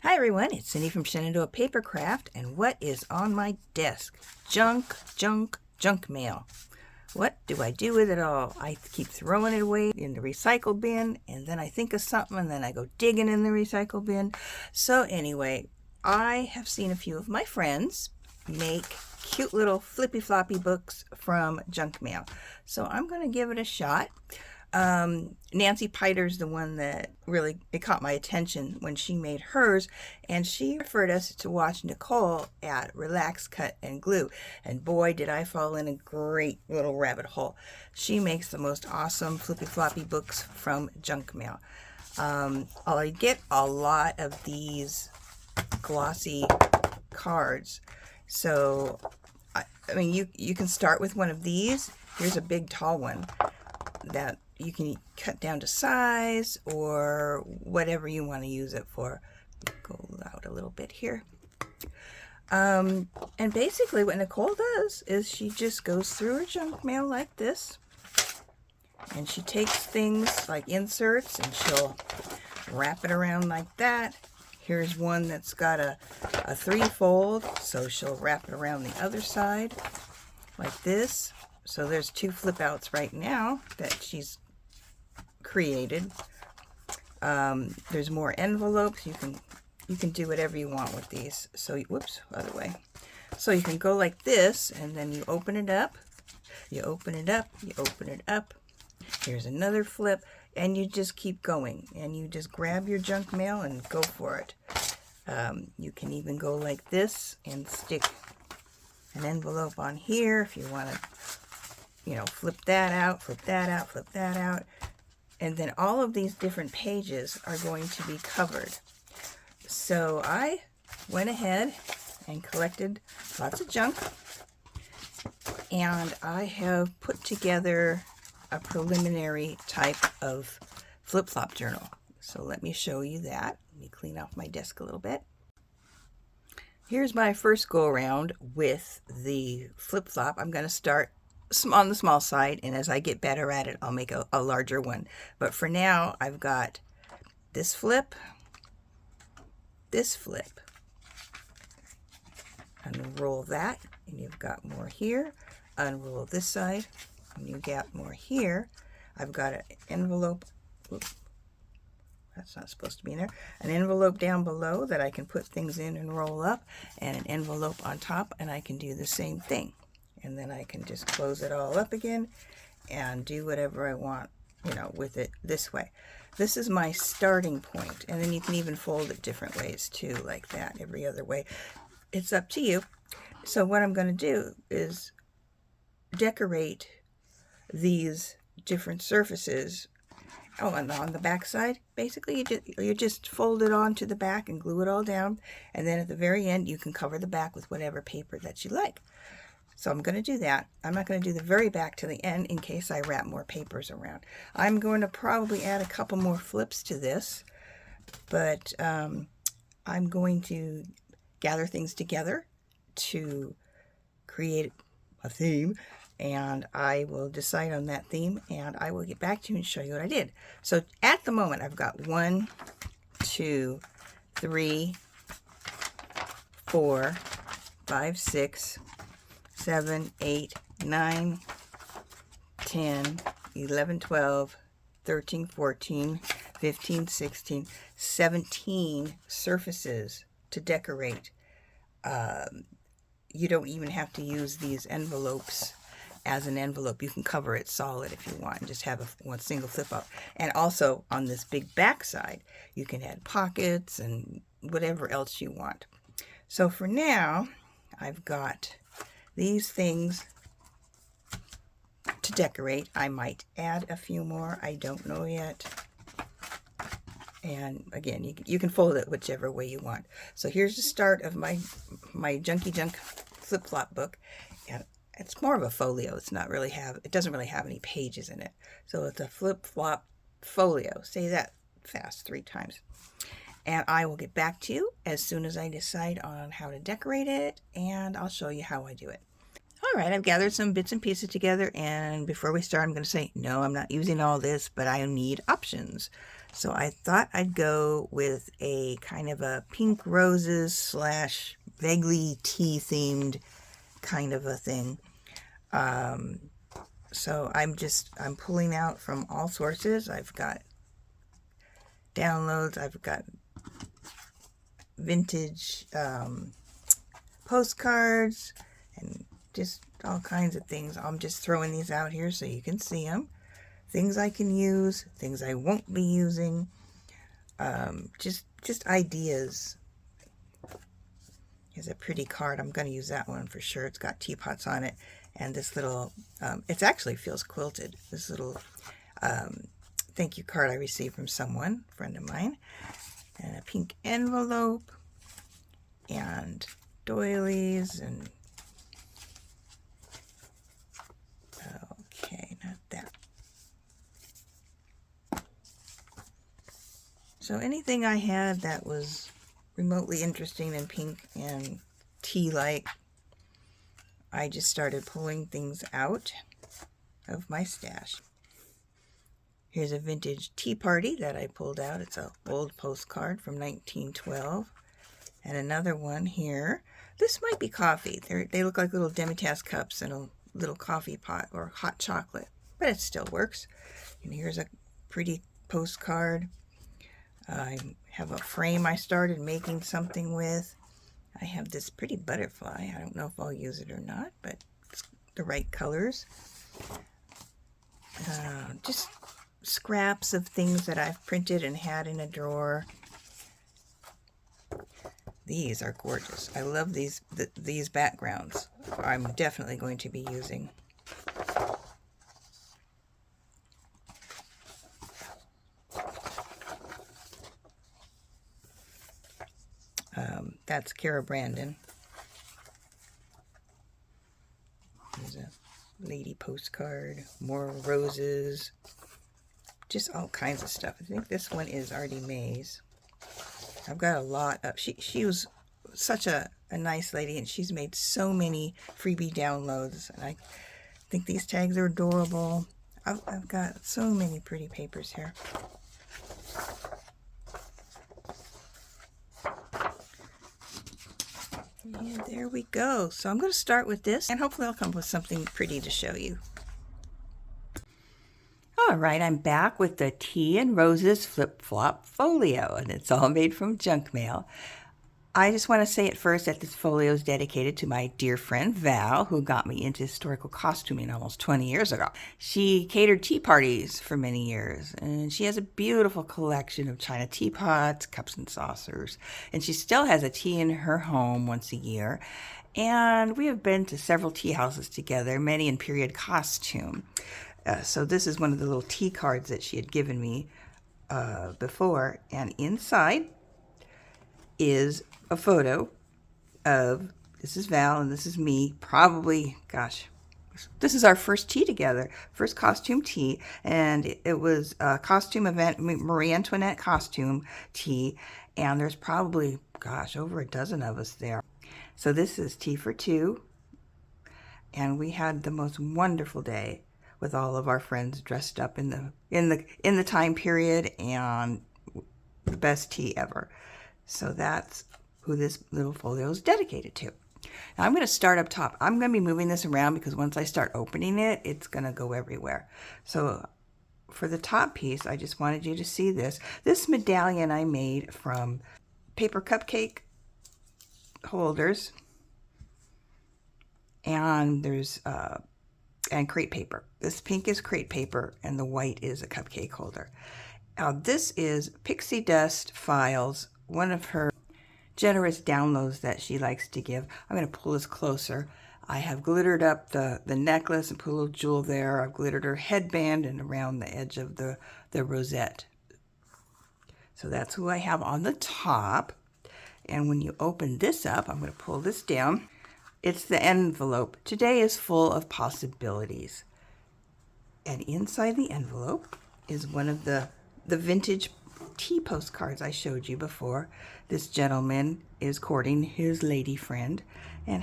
Hi everyone, it's Cindy from Shenandoah Paper Craft, and what is on my desk? Junk, junk, junk mail. What do I do with it all? I keep throwing it away in the recycle bin, and then I think of something, and then I go digging in the recycle bin. So anyway, I have seen a few of my friends make cute little flippy floppy books from junk mail. So I'm going to give it a shot. Nancy Piter's the one that really, it caught my attention when she made hers, and she referred us to watch Nicole at Relax, Cut, and Glue, and boy did I fall in a great little rabbit hole. She makes the most awesome flippy floppy books from junk mail. I get a lot of these glossy cards, so I mean you can start with one of these. Here's a big tall one that you can cut down to size or whatever you want to use it for. Go out a little bit here. And basically what Nicole does is she just goes through her junk mail like this, and she takes things like inserts and she'll wrap it around like that. Here's one that's got a three-fold, so she'll wrap it around the other side like this. So there's two flip outs right now that she's created. There's more envelopes. You can do whatever you want with these. So whoops, other way. So you can go like this, and then you open it up. You open it up. You open it up. Here's another flip, and you just keep going, and you just grab your junk mail and go for it. You can even go like this and stick an envelope on here if you want to, flip that out, flip that out, flip that out. And then all of these different pages are going to be covered. So I went ahead and collected lots of junk, and I have put together a preliminary type of flip-flop journal. So let me show you that. Let me clean off my desk a little bit. Here's my first go around with the flip-flop. I'm going to start on the small side, and as I get better at it, I'll make a larger one. But for now, I've got this flip, unroll that, and you've got more here. Unroll this side, and you got more here. I've got an envelope. Oops, that's not supposed to be in there. An envelope down below that I can put things in and roll up, and an envelope on top, and I can do the same thing. And then I can just close it all up again and do whatever I want, with it this way. This is my starting point, and then you can even fold it different ways too, like that, every other way. It's up to you. So what I'm going to do is decorate these different surfaces. Oh, and on the back side, basically you just fold it onto the back and glue it all down, and then at the very end you can cover the back with whatever paper that you like. So I'm going to do that. I'm not going to do the very back to the end in case I wrap more papers around. I'm going to probably add a couple more flips to this, but I'm going to gather things together to create a theme, and I will decide on that theme, and I will get back to you and show you what I did. So at the moment, I've got 1, 2, 3, 4, 5, 6, 7, 8, 9, 10, 11, 12, 13, 14, 15, 16, 17 surfaces to decorate. You don't even have to use these envelopes as an envelope. You can cover it solid if you want and just have one single flip up. And also on this big back side, you can add pockets and whatever else you want. So for now, I've got these things to decorate. I might add a few more. I don't know yet. And again, you can fold it whichever way you want. So here's the start of my junky junk flip-flop book. And it's more of a folio. It doesn't really have any pages in it. So it's a flip-flop folio. Say that fast 3 times. And I will get back to you as soon as I decide on how to decorate it, and I'll show you how I do it. All right, I've gathered some bits and pieces together, and before we start, I'm going to say, no, I'm not using all this, but I need options. So I thought I'd go with a kind of a pink roses slash vaguely tea themed kind of a thing. So I'm pulling out from all sources. I've got downloads, I've got vintage postcards, and just all kinds of things. I'm just throwing these out here so you can see them. Things I can use, things I won't be using, just ideas. Here's a pretty card. I'm going to use that one for sure. It's got teapots on it, and this little, it actually feels quilted. This little thank you card I received from someone, a friend of mine, and a pink envelope, and doilies, and okay, not that. So anything I had that was remotely interesting and pink and tea-like, I just started pulling things out of my stash. Here's a vintage tea party that I pulled out. It's an old postcard from 1912. And another one here. This might be coffee. They look like little demitasse cups in a little coffee pot or hot chocolate, but it still works. And here's a pretty postcard. I have a frame I started making something with. I have this pretty butterfly. I don't know if I'll use it or not, but it's the right colors. Just scraps of things that I've printed and had in a drawer. These are gorgeous. I love these backgrounds. I'm definitely going to be using. That's Kara Brandon. There's a lady postcard, more roses, just all kinds of stuff. I think this one is Artie Mae's. I've got a lot of, she was such a nice lady, and she's made so many freebie downloads, and I think these tags are adorable. I've got so many pretty papers here. And there we go. So I'm going to start with this, and hopefully I'll come up with something pretty to show you. All right, I'm back with the Tea and Roses flip-flop folio, and it's all made from junk mail. I just want to say at first that this folio is dedicated to my dear friend Val, who got me into historical costuming almost 20 years ago. She catered tea parties for many years, and she has a beautiful collection of china teapots, cups and saucers, and she still has a tea in her home once a year. And we have been to several tea houses together, many in period costume. So this is one of the little tea cards that she had given me before, and inside is a photo of, this is Val and this is me, probably, gosh, this is our first tea together, first costume tea, and it was a costume event, Marie Antoinette costume tea, and there's probably, gosh, over a dozen of us there. So this is tea for two, and we had the most wonderful day with all of our friends dressed up in the time period, and the best tea ever. So that's who this little folio is dedicated to. Now I'm going to start up top. I'm going to be moving this around because once I start opening it, it's going to go everywhere. So for the top piece, I just wanted you to see this. This medallion I made from paper cupcake holders, and there's and crepe paper. This pink is crepe paper and the white is a cupcake holder. Now this is Pixie Dust Files, one of her generous downloads that she likes to give. I'm going to pull this closer. I have glittered up the necklace and put a little jewel there. I've glittered her headband and around the edge of the rosette. So that's who I have on the top. And when you open this up, I'm going to pull this down. It's the envelope. Today is full of possibilities. And inside the envelope is one of the vintage tea postcards I showed you before. This gentleman is courting his lady friend and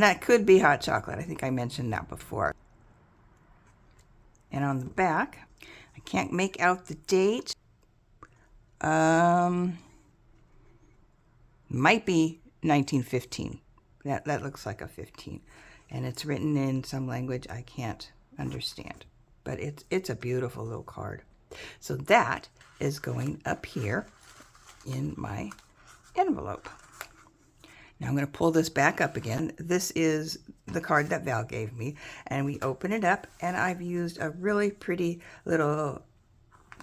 that could be hot chocolate. I think I mentioned that before. And on the back, I can't make out the date. Might be 1915. That looks like a 15. And it's written in some language I can't understand. But it's a beautiful little card. So that is going up here in my envelope. Now I'm going to pull this back up again. This is the card that Val gave me, and we open it up, and I've used a really pretty little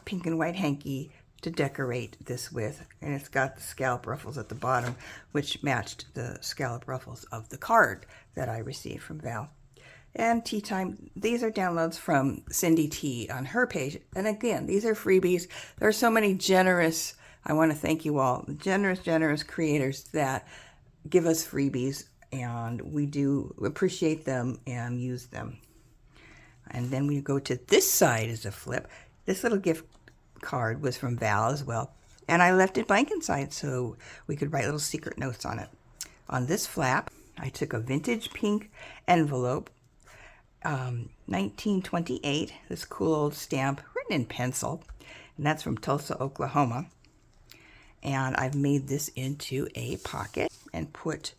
pink and white hanky to decorate this with, and it's got the scallop ruffles at the bottom, which matched the scallop ruffles of the card that I received from Val. And tea time, these are downloads from Cindy T on her page, and again, these are freebies. There are so many generous, I want to thank you all, generous creators that give us freebies, and we do appreciate them and use them. And then we go to this side as a flip. This little gift card was from Val as well, and I left it blank inside so we could write little secret notes on it. On this flap, I took a vintage pink envelope, 1928, this cool old stamp written in pencil, and that's from Tulsa, Oklahoma. And I've made this into a pocket and put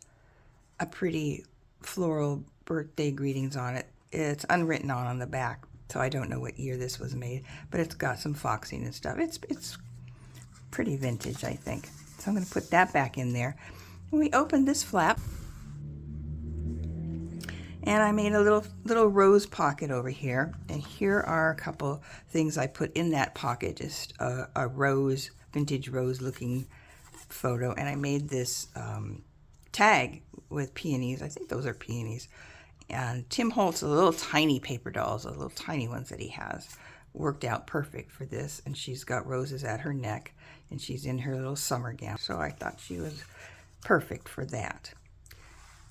a pretty floral birthday greetings on it. It's unwritten on the back, so I don't know what year this was made, but it's got some foxing and stuff. It's pretty vintage, I think. So I'm going to put that back in there. And we open this flap, and I made a little rose pocket over here. And here are a couple things I put in that pocket, just a rose, vintage rose looking photo. And I made this tag with peonies. I think those are peonies. And Tim Holtz, the little tiny paper dolls, the little tiny ones that he has, worked out perfect for this. And she's got roses at her neck, and she's in her little summer gown. So I thought she was perfect for that.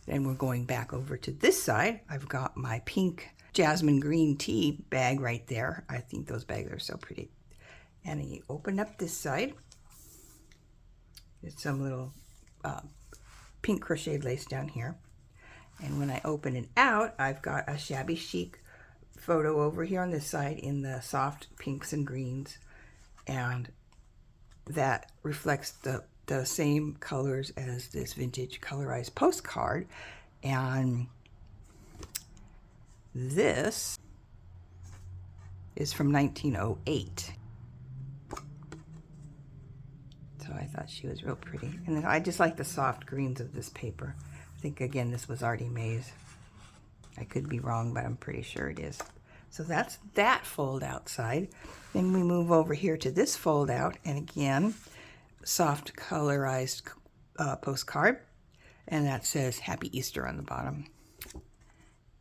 Then we're going back over to this side. I've got my pink jasmine green tea bag right there. I think those bags are so pretty. And then you open up this side. There's some little pink crocheted lace down here. And when I open it out, I've got a shabby chic photo over here on this side in the soft pinks and greens. And that reflects the same colors as this vintage colorized postcard. And this is from 1908. So I thought she was real pretty. And I just like the soft greens of this paper. I think, again, this was Artie Mae's. I could be wrong, but I'm pretty sure it is. So that's that fold out side. Then we move over here to this fold out, and again, soft colorized postcard, and that says Happy Easter on the bottom.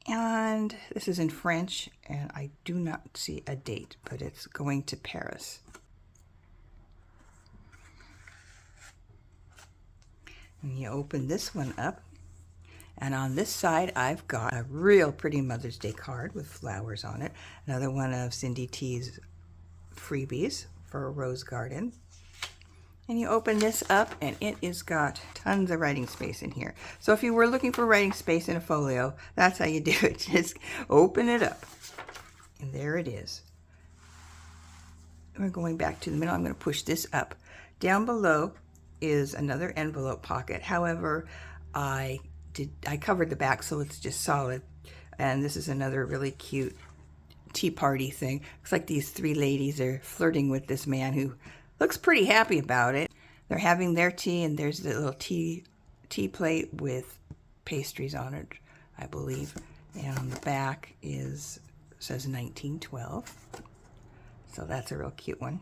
And this is in French, and I do not see a date, but it's going to Paris. And you open this one up, and on this side I've got a real pretty Mother's Day card with flowers on it. Another one of Cindy T's freebies for a rose garden. And you open this up, and it is got tons of writing space in here. So if you were looking for writing space in a folio, that's how you do it. Just open it up, and there it is. We're going back to the middle. I'm going to push this up. Down below is another envelope pocket. However, I covered the back so it's just solid. And this is another really cute tea party thing. Looks like these three ladies are flirting with this man who looks pretty happy about it. They're having their tea, and there's the little tea plate with pastries on it, I believe. And on the back says 1912. So that's a real cute one.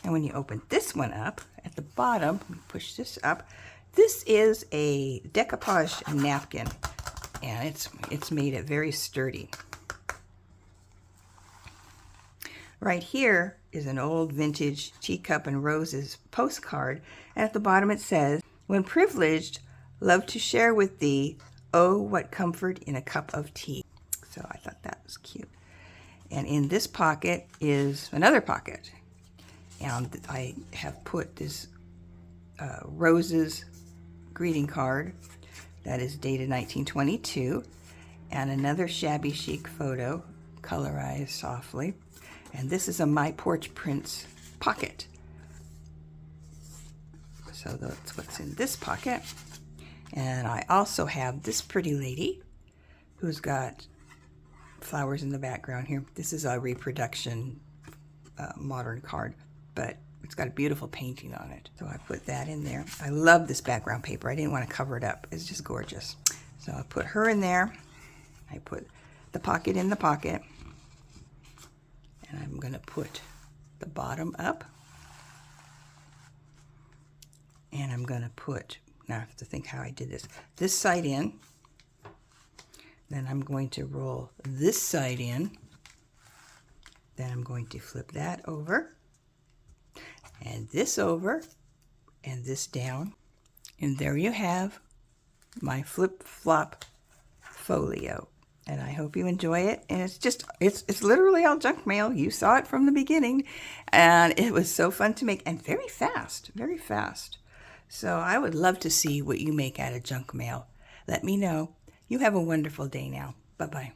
And when you open this one up, at the bottom, push this up, this is a decoupage napkin, and it's made it very sturdy. Right here is an old vintage Teacup and Roses postcard, and at the bottom it says, "When privileged, love to share with thee, oh, what comfort in a cup of tea." So I thought that was cute. And in this pocket is another pocket, and I have put this Roses greeting card that is dated 1922, and another shabby chic photo colorized softly. And this is a My Porch Prints pocket. So that's what's in this pocket. And I also have this pretty lady who's got flowers in the background here. This is a reproduction modern card, but it's got a beautiful painting on it. So I put that in there. I love this background paper. I didn't want to cover it up. It's just gorgeous. So I put her in there. I put the pocket in the pocket. And I'm going to put the bottom up. And I'm going to put, now I have to think how I did this side in. Then I'm going to roll this side in. Then I'm going to flip that over. And this over. And this down. And there you have my flip-flop folio. And I hope you enjoy it. And it's literally all junk mail. You saw it from the beginning. And it was so fun to make and very fast, very fast. So I would love to see what you make out of junk mail. Let me know. You have a wonderful day now. Bye-bye.